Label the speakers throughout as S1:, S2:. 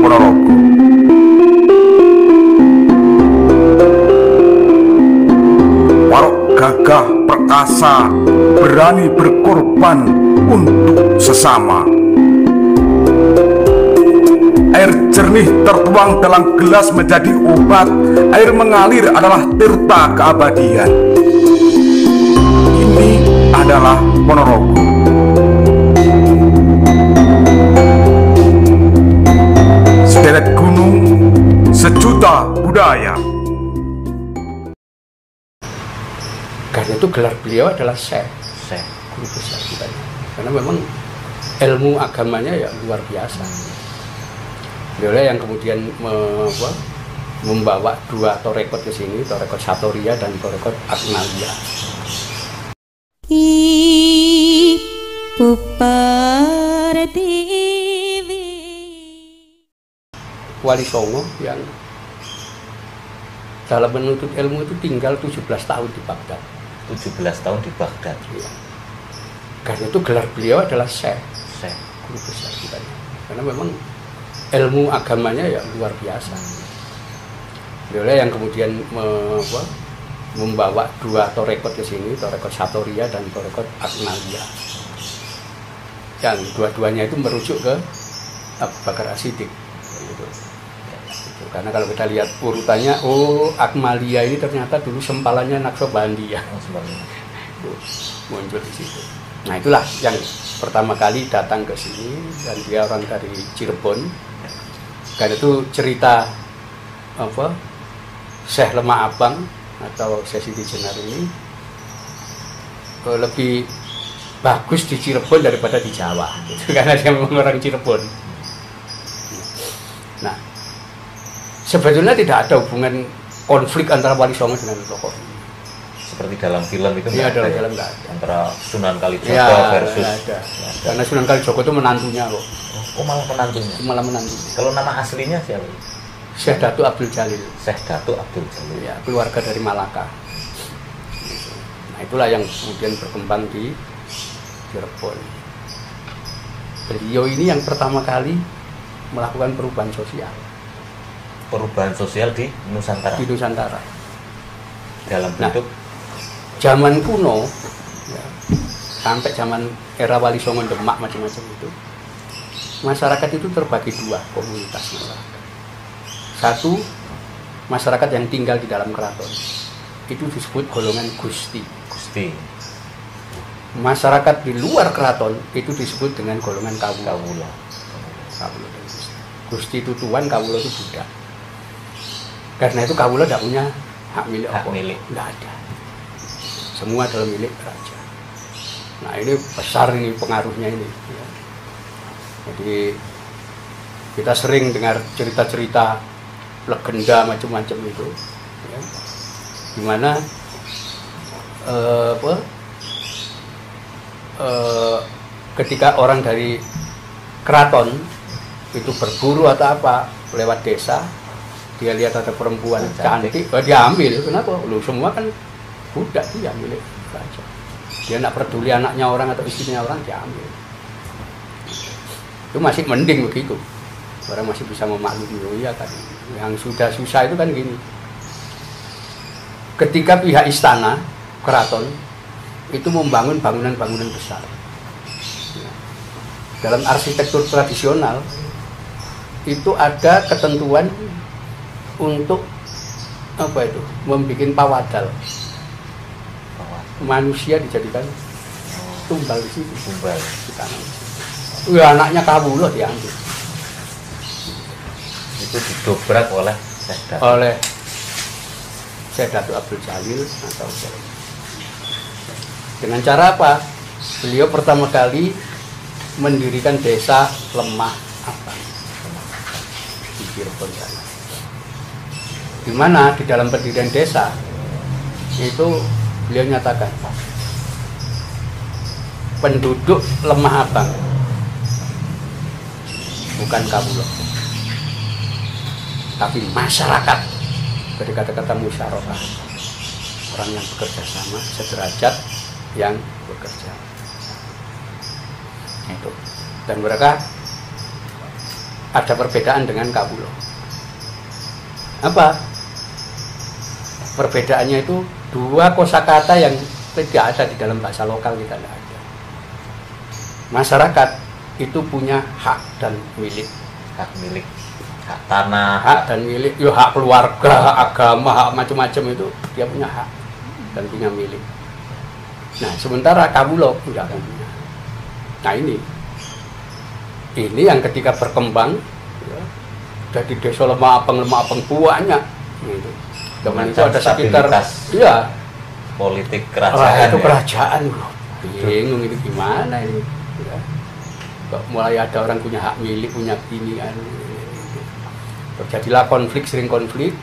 S1: Ponorogo. Warok gagah perkasa, berani berkorban untuk sesama. Air jernih tertuang dalam gelas menjadi obat. Air mengalir adalah tirta keabadian. Ini adalah Ponorogo. Sederet gunung, sejuta budaya.
S2: Karena itu gelar beliau adalah Syekh, guru besar kita. Karena memang ilmu agamanya ya luar biasa. Beliau yang kemudian membawa dua torekot ke sini, torekot Satoria dan torekot Akmalia. Wali Songo yang dalam menuntut ilmu itu tinggal 17 tahun di Baghdad.
S3: 17 tahun di Baghdad.
S2: Ya. Karena itu gelar beliau adalah Syekh, guru besar kita. Karena memang ilmu agamanya ya luar biasa. Beliau yang kemudian membawa dua torekot ke sini, torekot Satoria dan torekot Akmalia. Yang dua-duanya itu merujuk ke Abu Bakar As-Siddiq. Karena kalau kita lihat urutannya, Akmalia ini ternyata dulu sempalannya Naqsabandi ya. Muncul di situ. Nah itulah yang pertama kali datang ke sini, dan dia orang dari Cirebon. Karena itu cerita Syekh Lemah Abang atau Syekh Siti Jenar ini lebih bagus di Cirebon daripada di Jawa, gitu. Karena dia memang orang Cirebon. Nah, sebetulnya tidak ada hubungan konflik antara Wali Songo dengan tokoh ini.
S3: Seperti dalam film itu
S2: ya, dalam film nggak ada.
S3: Antara Sunan Kalijogo
S2: ya,
S3: versus
S2: ada. Karena Sunan Kalijogo itu menantunya kok.
S3: Oh malah menantunya.
S2: Malah menantunya.
S3: Kalau nama aslinya siapa?
S2: Syekh Datuk Abdul Jalil.
S3: Syekh Datuk Abdul Jalil.
S2: Ya, keluarga dari Malaka. Nah itulah yang kemudian berkembang di Cirebon. Beliau ini yang pertama kali melakukan perubahan sosial.
S3: Perubahan sosial di Nusantara.
S2: Di Nusantara.
S3: Dalam bentuk
S2: zaman kuno, ya, sampai zaman era Wali Songo Demak macam-macam itu, masyarakat itu terbagi dua komunitas masyarakat. Satu, masyarakat yang tinggal di dalam keraton, itu disebut golongan Gusti. Masyarakat di luar keraton itu disebut dengan golongan Kawula. Gusti itu tuan, Kawula itu budak. Karena itu Kawula tidak punya hak milik. Tidak ada. Semua adalah milik raja. Nah ini besar ini pengaruhnya ini. Ya. Jadi kita sering dengar cerita-cerita legenda macam-macam itu, ya. Dimana ketika orang dari keraton itu berburu atau apa lewat desa, dia lihat ada perempuan cantik, dia ambil. Kenapa? Lu semua kan budak, dia milik raja. Dia tidak peduli anaknya orang atau istrinya orang, dia ambil. Itu masih mending begitu. Orang masih bisa memaklumi. Oh iya kan. Yang sudah susah itu kan gini. Ketika pihak istana, keraton, itu membangun bangunan-bangunan besar. Dalam arsitektur tradisional, itu ada ketentuan untuk apa itu? Membuat pawadal. Manusia dijadikan tumbal di situ. Di tanah. Ya, anaknya Kawula diambil.
S3: Itu didobrak oleh
S2: Syekh Datuk Abdul Jalil atau dengan cara apa? Beliau pertama kali mendirikan desa Lemah Abang di Cirebon sana. Di mana di dalam pendirian desa itu beliau nyatakan penduduk Lemah Abang bukan Kawula, tapi masyarakat. Dari kata-kata musyawarah, orang yang bekerja sama, sederajat yang bekerja itu. Dan mereka ada perbedaan dengan kawula. Apa? Perbedaannya itu dua kosakata yang tidak ada di dalam bahasa lokal kita, tidak ada. Masyarakat itu punya hak dan milik.
S3: Hak milik, hak tanah,
S2: Hak dan milik, ya hak keluarga, hak agama, hak macam-macam itu dia punya hak dan punya milik. Nah, sementara kawula tidak punya. Nah ini yang ketika berkembang, ya, jadi desa lemah apeng banyak. Gitu. Zaman itu ada sekitar, ya,
S3: politik
S2: itu
S3: kerajaan. Ya?
S2: kerajaan, bingung ini gimana ini. Ya. Kok mulai ada orang punya hak milik, punya ini kan. Terjadilah konflik, sering konflik.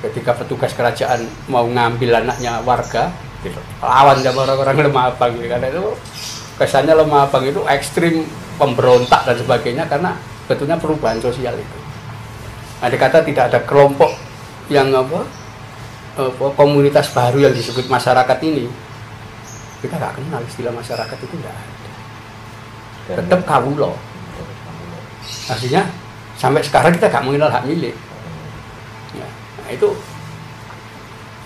S2: Ketika petugas kerajaan mau ngambil anaknya warga, gitu, lawan sama orang-orang lemah apang. Gitu. Karena itu kesannya lemah apang itu ekstrim, pemberontak dan sebagainya karena betulnya perubahan sosial itu. Ada kata tidak ada kelompok yang komunitas baru yang disebut masyarakat ini, kita nggak kenal istilah masyarakat itu, nggak ada. Tetap kawula. Artinya sampai sekarang kita nggak mengenal hak milik. Ya, nah itu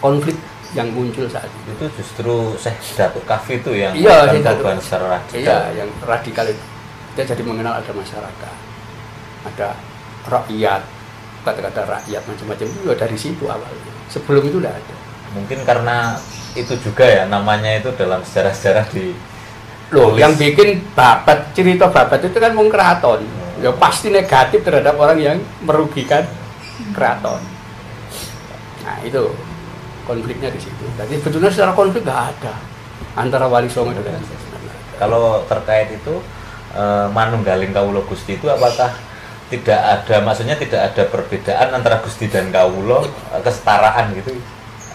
S2: konflik yang muncul saat itu.
S3: Itu justru Syekh Datuk Kahfi itu yang
S2: perubahan
S3: secara radikal.
S2: Iya, yang radikal itu. Kita jadi mengenal ada masyarakat, ada rakyat, kata-kata rakyat macam-macam itu dari situ awalnya. Sebelum itu tidak ada.
S3: Mungkin karena itu juga ya namanya itu dalam sejarah-sejarah di
S2: Loh, yang bikin babat, cerita babat itu kan wong keraton. Ya pasti negatif terhadap orang yang merugikan keraton. Nah, itu konfliknya di situ. Jadi sebetulnya secara konflik nggak ada antara Wali Songo dengan
S3: kalau terkait itu manunggaling kawula Gusti itu apakah tidak ada, maksudnya tidak ada perbedaan antara Gusti dan kawula, kesetaraan gitu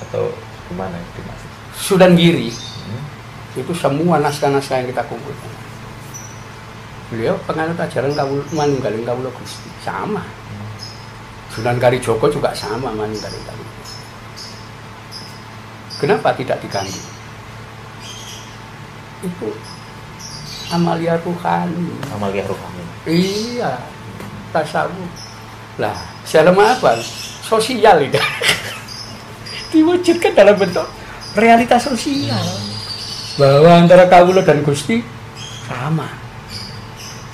S3: atau gimana itu maksud?
S2: Sunan Giri itu semua naskah-naskah yang kita kumpulkan. Beliau penganut ajaran manunggaling kawula Gusti sama. Sunan Kalijogo juga sama manunggaling kawula. Kenapa tidak diganggu? Itu amalia ruhani.
S3: Amalia ruhani.
S2: Iya, tasawuf. Lah, dalam apa? Sosial itu. Diwujudkan dalam bentuk realitas sosial. Bahwa antara kawula dan Gusti sama.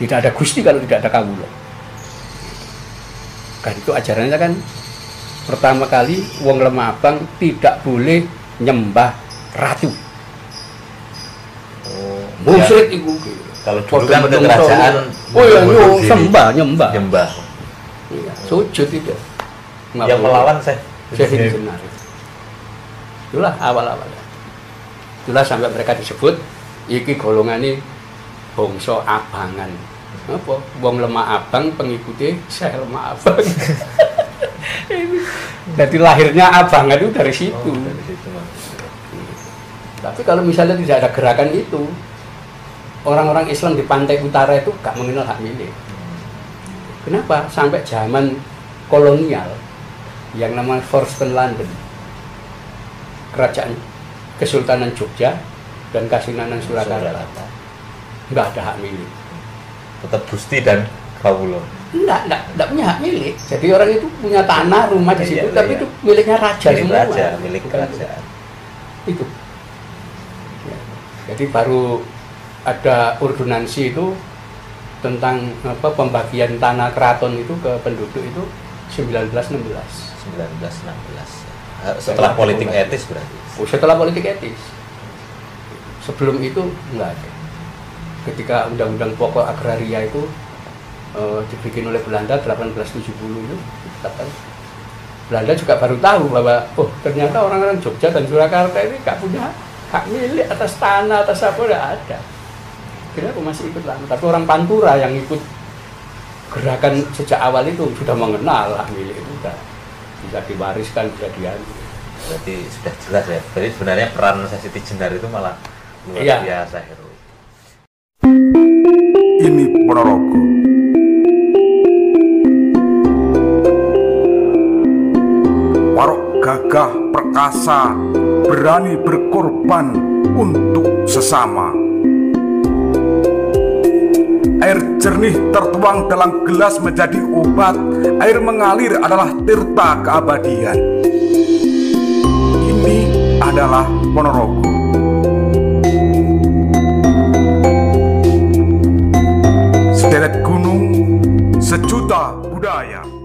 S2: Tidak ada Gusti kalau tidak ada kawula. Kan itu ajarannya kan pertama kali wong lemah abang tidak boleh nyembah ratu.
S3: Oh,
S2: musyrik
S3: ya.
S2: Iku.
S3: Kalau dulu kan untuk kerajaan,
S2: oh ya, nyembah. Iya, sujud itu.
S3: Yang melawan saya
S2: benar. Itulah awal-awal. Itulah sampai mereka disebut iki golongane bangsa abangan. Apa? Wong lemah abang pengikuti saya lemah abang. Jadi lahirnya abangan itu dari situ.
S3: Oh, dari situ.
S2: Tapi kalau misalnya tidak ada gerakan itu, orang-orang Islam di pantai utara itu gak mengenal hak milik. Kenapa? Sampai zaman kolonial yang namanya Forsten London, kerajaan Kesultanan Jogja dan Kasunanan Surakarta, nggak ada hak milik.
S3: Tetap Gusti dan kawula.
S2: Enggak punya hak milik. Jadi orang itu punya tanah, rumah di situ, tapi itu miliknya raja semua.
S3: Milik kerajaan.
S2: Itu. Ya. Jadi baru ada ordonansi itu tentang pembagian tanah keraton itu ke penduduk itu 1916.
S3: Setelah politik etis berarti.
S2: Oh, setelah politik etis. Sebelum itu enggak ada. Ketika Undang-Undang Pokok Agraria itu dibikin oleh Belanda 1870 itu, Belanda juga baru tahu bahwa ternyata orang-orang Jogja dan Surakarta ini nggak punya hak milik atas tanah, atas apa, nggak ada. Kenapa masih ikut lama? Tapi orang Pantura yang ikut gerakan sejak awal itu sudah mengenal hak milik itu, sudah bisa diwariskan, bisa diambil.
S3: Berarti sudah jelas ya. Berarti sebenarnya peran Sesi Jenar itu malah luar biasa, heroik.
S1: Ini Ponorogo. Warok gagah perkasa, berani berkorban untuk sesama. Air jernih tertuang dalam gelas menjadi obat. Air mengalir adalah tirta keabadian. Ini adalah Ponorogo. Sederet gunung, sejuta budaya.